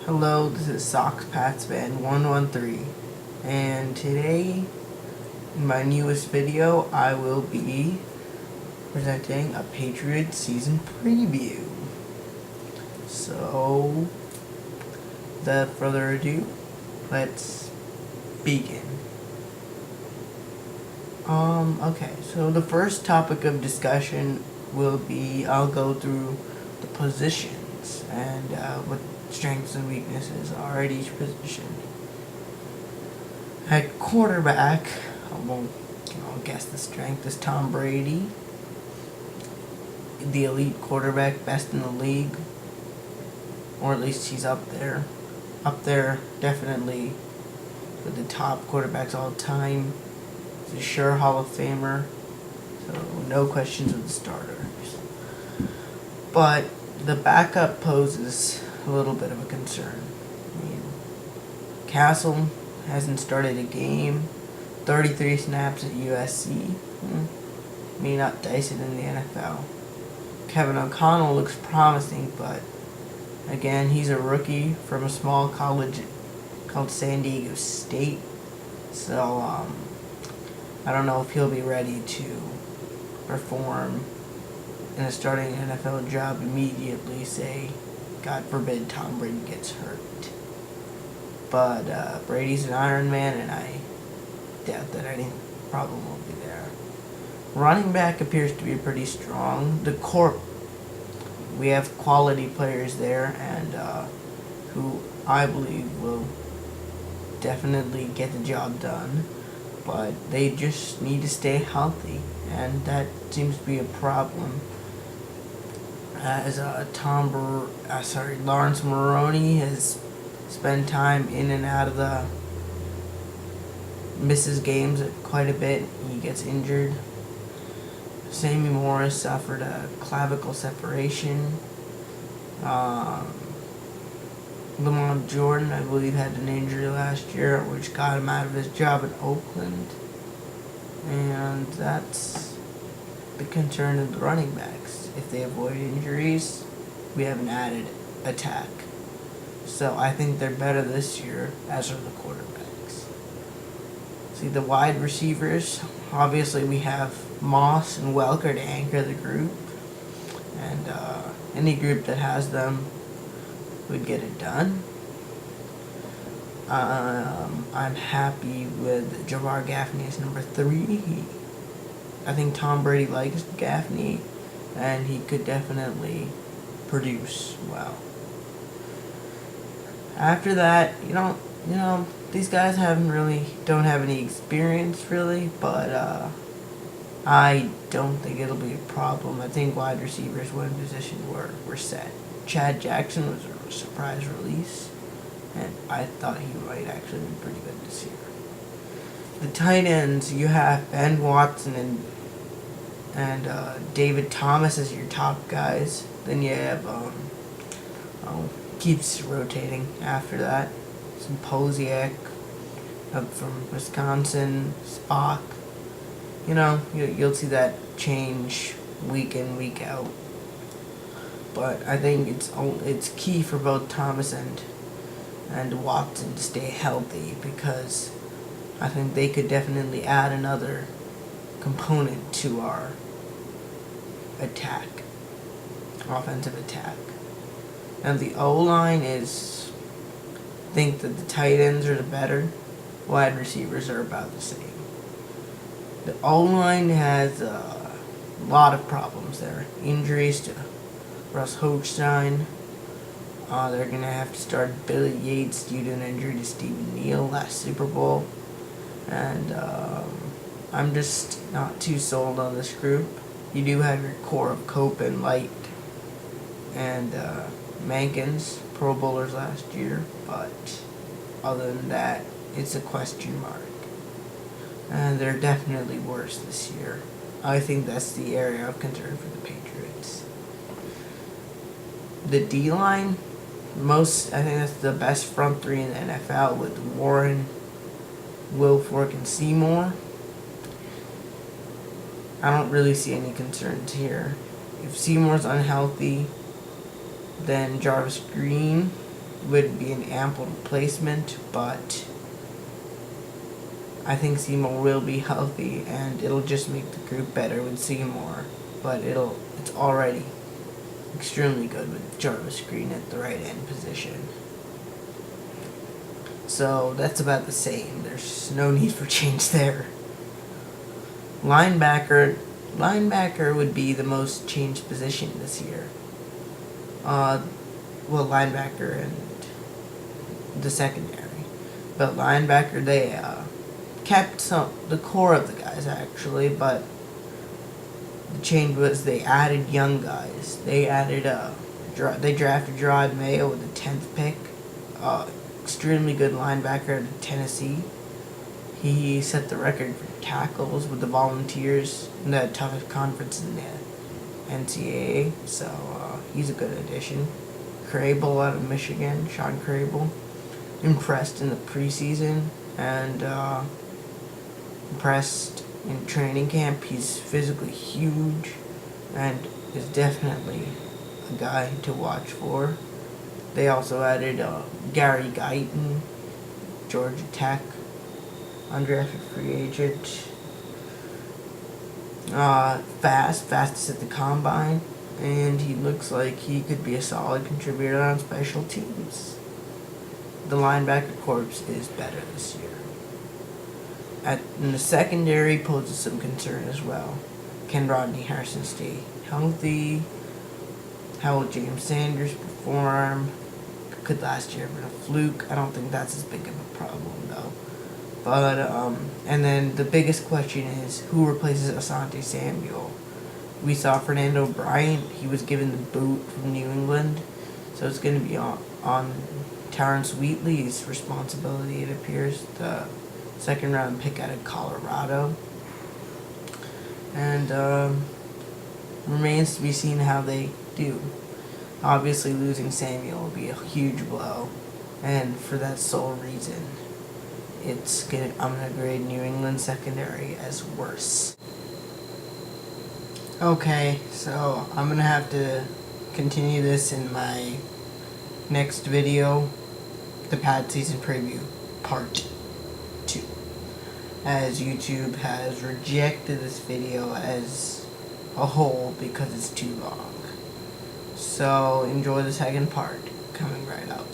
Hello, this is SoxPatsFan113, and today, in my newest video, I will be presenting a Patriots season preview. So, without further ado, let's begin. Okay, so the first topic of discussion will be, I'll go through the positions and what strengths and weaknesses are at each position. At quarterback, I'll guess the strength is Tom Brady, the elite quarterback, best in the league, or at least he's up there. Up there, definitely with the top quarterbacks all time. He's a sure Hall of Famer, so no questions with the starters. But the backup poses a little bit of a concern. I mean, Castle hasn't started a game, 33 snaps at USC. May not dice it in the NFL. Kevin O'Connell looks promising, but again, he's a rookie from a small college called San Diego State. So, I don't know if he'll be ready to perform in a starting NFL job immediately, say, God forbid Tom Brady gets hurt. But Brady's an Iron Man, and I doubt that any problem will be there. Running back appears to be pretty strong. The corp, we have quality players there, and who I believe will definitely get the job done. But they just need to stay healthy, and that seems to be a problem. As Lawrence Maroney has spent time in and out of the misses games quite a bit. He gets injured. Sammy Morris suffered a clavicle separation. Lamont Jordan, I believe, had an injury last year, which got him out of his job in Oakland. And that's the concern of the running backs. If they avoid injuries, we have an added attack. So I think they're better this year, as are the quarterbacks. See, the wide receivers, obviously we have Moss and Welker to anchor the group. And any group that has them would get it done. I'm happy with Jabbar Gaffney as number 3. I think Tom Brady likes Gaffney, and he could definitely produce well. After that, these guys don't have any experience really, but I don't think it'll be a problem. I think wide receivers, one position, we're set. Chad Jackson was a surprise release, and I thought he might actually be pretty good this year. The tight ends, you have Ben Watson and David Thomas as your top guys. Then you have keeps rotating after that. Some Posiak up from Wisconsin, Spock. You'll see that change week in, week out. But I think it's key for both Thomas and Watson to stay healthy, because I think they could definitely add another component to our offensive attack. And the O-line is, I think that the tight ends are the better. Wide receivers are about the same. The O-line has a lot of problems there. Injuries to Russ Hochstein. They're going to have to start Billy Yates due to an injury to Stephen Neal last Super Bowl. And I'm just not too sold on this group. You do have your core of Cope and Light and Mankins, Pro Bowlers last year. But other than that, it's a question mark. And they're definitely worse this year. I think that's the area of concern for the Patriots. The D-line, I think that's the best front 3 in the NFL with Warren, Wilfork, and Seymour. I don't really see any concerns here. If Seymour's unhealthy, then Jarvis Green would be an ample replacement, but I think Seymour will be healthy, and it'll just make the group better with Seymour. But it's already extremely good with Jarvis Green at the right end position. So that's about the same. There's no need for change there. Linebacker would be the most changed position this year. Linebacker and the secondary. But linebacker, they kept the core of the guys actually, but the change was they added young guys. They drafted Gerard Mayo with the 10th pick. Extremely good linebacker out of Tennessee. He set the record for tackles with the Volunteers in the toughest conference in the NCAA, so he's a good addition. Crable out of Michigan, Sean Crable, impressed in the preseason and impressed in training camp. He's physically huge and is definitely a guy to watch for. They also added Gary Guyton, Georgia Tech, undrafted free agent. Fastest at the combine, and he looks like he could be a solid contributor on special teams. The linebacker corps is better this year. In the secondary poses some concern as well. Can Rodney Harrison stay healthy? How will James Sanders perform? Could last year have been a fluke? I don't think that's as big of a problem though. But and then the biggest question is who replaces Asante Samuel? We saw Fernando Bryant. He was given the boot from New England, so it's going to be on Terrence Wheatley's responsibility. It appears, the second round pick out of Colorado, and remains to be seen how they do. Obviously, losing Samuel will be a huge blow, and for that sole reason, I'm gonna grade New England secondary as worse. Okay, so I'm gonna have to continue this in my next video, the Pad Season Preview Part 2, as YouTube has rejected this video as a whole because it's too long. So enjoy the second part coming right up.